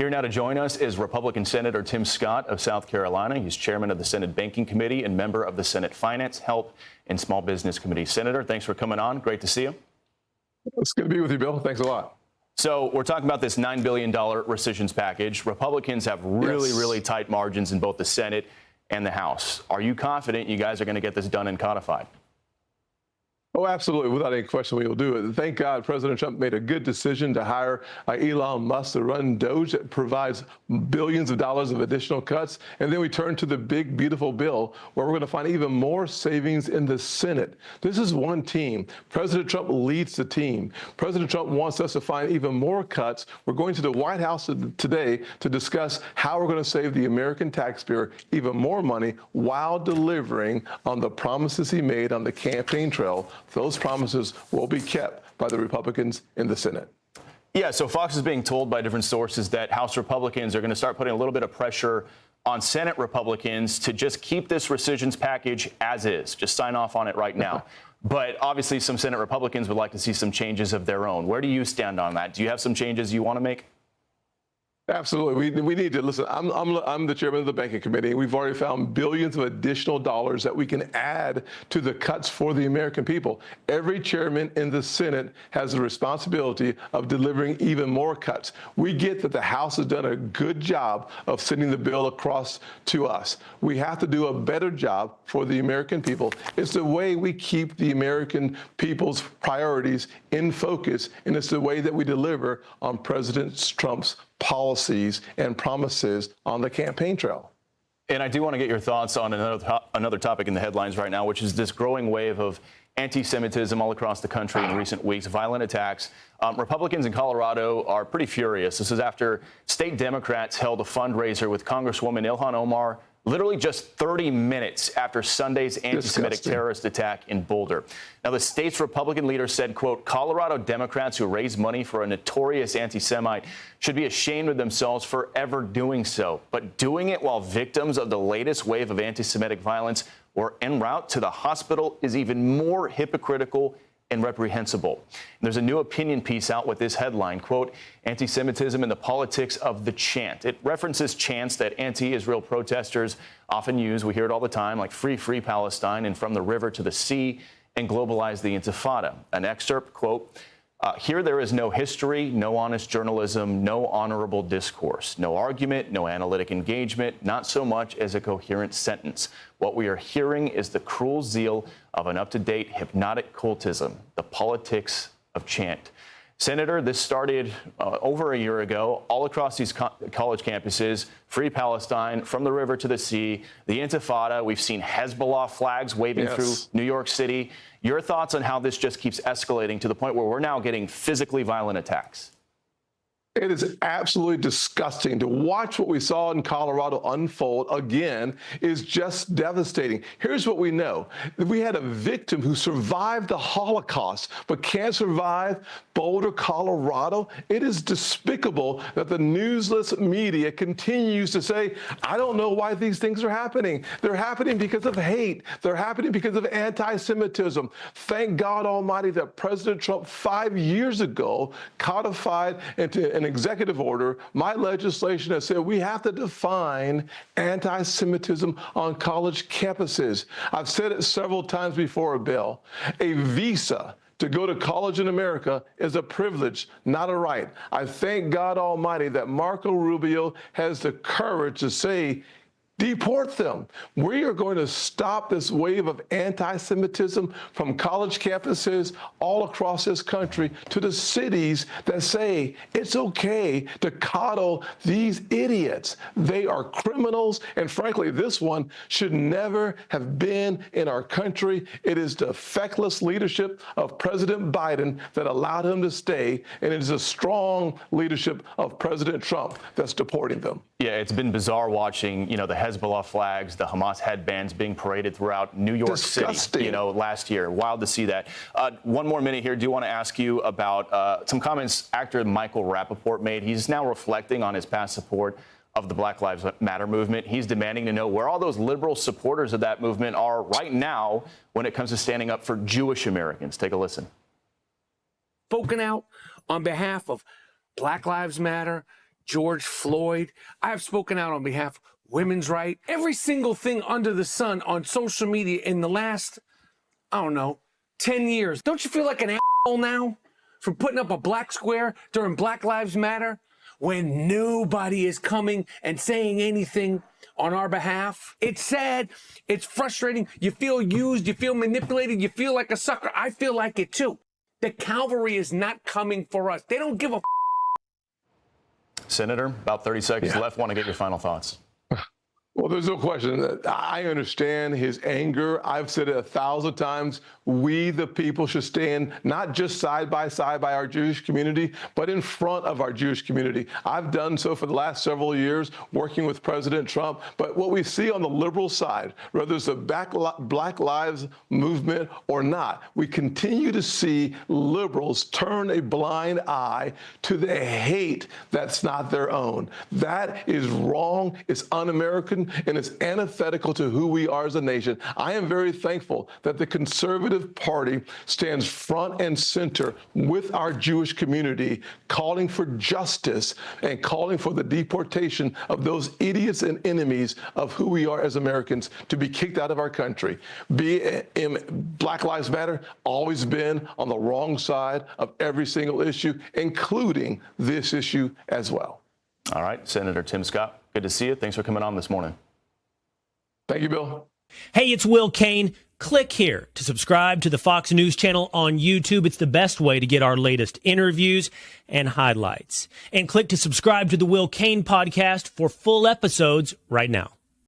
Here now to join us is Republican Senator Tim Scott of South Carolina. He's chairman of the Senate Banking Committee and member of the Senate Finance, Health, and Small Business Committee. Senator, thanks for coming on. Great to see you. It's good to be with you, Bill. Thanks a lot. So we're talking about this $9 billion rescissions package. Republicans have really tight margins in both the Senate and the House. Are you confident you guys are going to get this done and codified? Oh, absolutely. Without any question, we will do it. Thank God President Trump made a good decision to hire Elon Musk to run DOGE. That provides billions of dollars of additional cuts. And then we turn to the big, beautiful bill where we're going to find even more savings in the Senate. This is one team. President Trump leads the team. President Trump wants us to find even more cuts. We're going to the White House today to discuss how we're going to save the American taxpayer even more money while delivering on the promises he made on the campaign trail. Those promises will be kept by the Republicans in the Senate. Yeah, so Fox is being told by different sources that House Republicans are going to start putting a little bit of pressure on Senate Republicans to just keep this rescissions package as is, just sign off on it right now. But obviously some Senate Republicans would like to see some changes of their own. Where do you stand on that? Do you have some changes you want to make? Absolutely. We need to listen. I'm the chairman of the Banking Committee. We've already found billions of additional dollars that we can add to the cuts for the American people. Every chairman in the Senate has the responsibility of delivering even more cuts. We get that the House has done a good job of sending the bill across to us. We have to do a better job for the American people. It's the way we keep the American people's priorities in focus, and it's the way that we deliver on President Trump's policies and promises on the campaign trail. And I do want to get your thoughts on another topic in the headlines right now, which is this growing wave of anti-Semitism all across the country in recent weeks, violent attacks. Republicans in Colorado are pretty furious. This is after state Democrats held a fundraiser with Congresswoman Ilhan Omar literally just 30 minutes after Sunday's anti-Semitic terrorist attack in Boulder. Now, the state's Republican leader said, quote, Colorado Democrats who raise money for a notorious anti-Semite should be ashamed of themselves for ever doing so. But doing it while victims of the latest wave of anti-Semitic violence were en route to the hospital is even more hypocritical and reprehensible. There's a new opinion piece out with this headline, quote, anti-Semitism and the politics of the chant. It references chants that anti-Israel protesters often use. We hear it all the time, like free, free Palestine and from the river to the sea and globalize the Intifada. An excerpt, quote, here there is no history, no honest journalism, no honorable discourse, no argument, no analytic engagement, not so much as a coherent sentence. What we are hearing is the cruel zeal of an up-to-date hypnotic cultism, the politics of chant. Senator, this started over a year ago, all across these college campuses, free Palestine, from the river to the sea, the Intifada. We've seen Hezbollah flags waving through New York City. Your thoughts on how this just keeps escalating to the point where we're now getting physically violent attacks? It is absolutely disgusting to watch what we saw in Colorado unfold again is just devastating. Here's what we know. We had a victim who survived the Holocaust but can't survive Boulder, Colorado. It is despicable that the newsless media continues to say, I don't know why these things are happening. They're happening because of hate. They're happening because of anti-Semitism. Thank God Almighty that President Trump 5 years ago codified into an executive order my legislation that said we have to define anti-Semitism on college campuses. I've said it several times before, Bill. A visa to go to college in America is a privilege, not a right. I thank God Almighty that Marco Rubio has the courage to say, deport them. We are going to stop this wave of anti-Semitism from college campuses all across this country to the cities that say it's okay to coddle these idiots. They are criminals, and frankly, this one should never have been in our country. It is the feckless leadership of President Biden that allowed him to stay, and it is a strong leadership of President Trump that's deporting them. Yeah, it's been bizarre watching, the Hezbollah flags, the Hamas headbands being paraded throughout New York City, last year. Wild to see that. One more minute here. Do want to ask you about some comments actor Michael Rappaport made. He's now reflecting on his past support of the Black Lives Matter movement. He's demanding to know where all those liberal supporters of that movement are right now when it comes to standing up for Jewish Americans. Take a listen. Spoken out on behalf of Black Lives Matter, George Floyd. I have spoken out on behalf of women's rights. Every single thing under the sun on social media in the last, 10 years. Don't you feel like an asshole now for putting up a black square during Black Lives Matter when nobody is coming and saying anything on our behalf? It's sad. It's frustrating. You feel used. You feel manipulated. You feel like a sucker. I feel like it too. The cavalry is not coming for us. They don't give a Senator, about 30 seconds left. Want to get your final thoughts. Well, there's no question. I understand his anger. I've said it 1,000 times. We, the people, should stand not just side by side by our Jewish community, but in front of our Jewish community. I've done so for the last several years, working with President Trump. But what we see on the liberal side, whether it's the Black Lives movement or not, we continue to see liberals turn a blind eye to the hate that's not their own. That is wrong. It's un-American. And it's antithetical to who we are as a nation. I am very thankful that the Conservative Party stands front and center with our Jewish community, calling for justice and calling for the deportation of those idiots and enemies of who we are as Americans to be kicked out of our country. Black Lives Matter always been on the wrong side of every single issue, including this issue as well. All right, Senator Tim Scott, good to see you. Thanks for coming on this morning. Thank you, Bill. Hey, it's Will Kane. Click here to subscribe to the Fox News channel on YouTube. It's the best way to get our latest interviews and highlights. And click to subscribe to the Will Kane podcast for full episodes right now.